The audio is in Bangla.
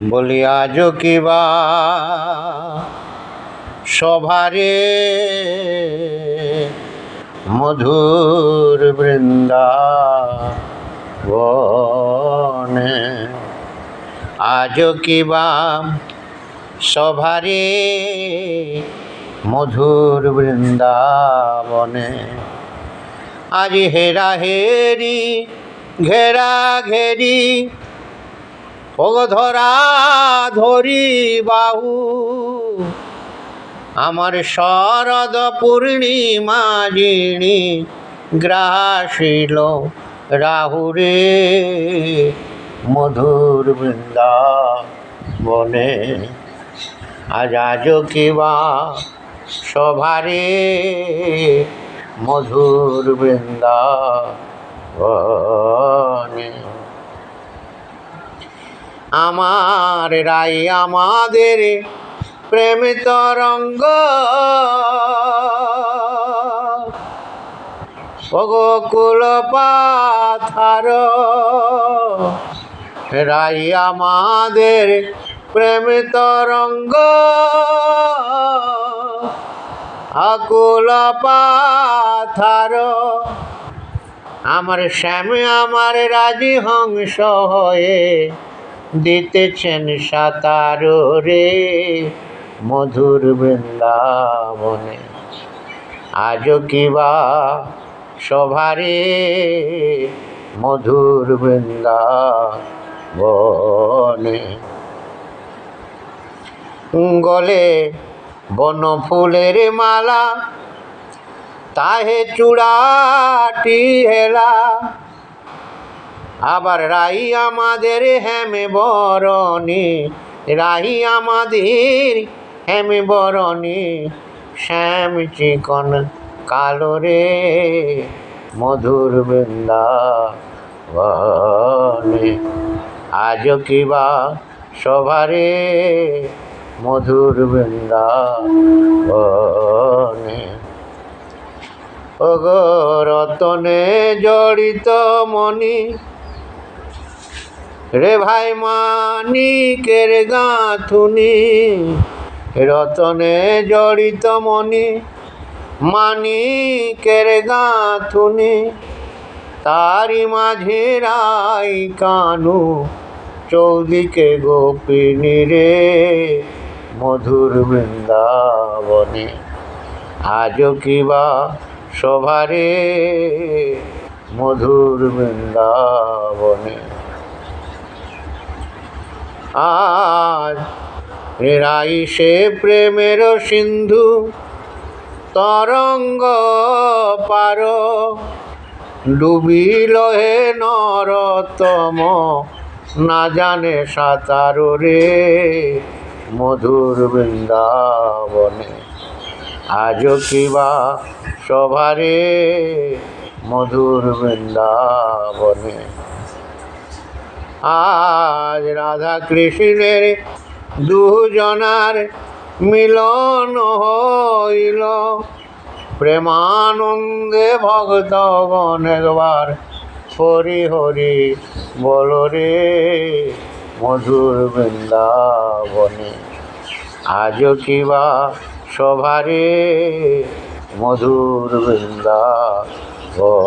বলি আজ কিবা সভারে মধুর বৃন্দাবনে, আজ কিবা সভারে মধুর বৃন্দাবনে, আজ হেরা হেরি ঘেরা ঘেরি ধরা ধরি বাহু, আমার শরদ পূর্ণিমা জিণি গ্রাসিল রাহুরে মধুর বৃন্দাবনে, আজ আজ কিবা সভারে মধুর বৃন্দাবনে। আমার রাই আমাদের প্রেম তরঙ্গ, গোকুল পাথার রাই আমাদের প্রেম তরঙ্গ, আকুল পাথার আমার শ্যাম আমার রাজি হংস হয়ে দিতেছেন সাঁতার রে মধুর বৃন্দাবনে, আজ কিবা সভারে মধুর বৃন্দাবনে। গলে বন ফুলের মালা, তাহে চূড়াটি হেলা, আবার রাই আমাদের হেমে বরণী, রাই আমাদের হেমে বরণী, শ্যাম চিকন কালো রে মধুর বৃন্দাবনে, আজ কিবা সভারে মধুর বৃন্দাবনে। ওগো রতনে জড়িত মনি রে ভাই মানিকের গাঁথুনি, রতনে জড়িত মনি মানিকের গাঁথুনি, তারি মাঝে রাই কানু চৌদিকে গোপিনী রে মধুর বৃন্দাবনে, আজ কিবা সভারে মধুর বৃন্দাবনে। আজ রাই সে প্রেমের সিন্ধু তরঙ্গ পার, ডুবিল হে নরতম না জানে সাঁতার রে মধুর বৃন্দাবনে, আজ কিবা সভারে মধুর বৃন্দাবনে। আজ রাধা কৃষ্ণের দুজনার মিলন হইল, প্রেমানন্দে ভক্তগণ একবার হরি হরি বল রে মধুর বৃন্দাবনে, আজ কিবা সভারে মধুর বৃন্দাবনে।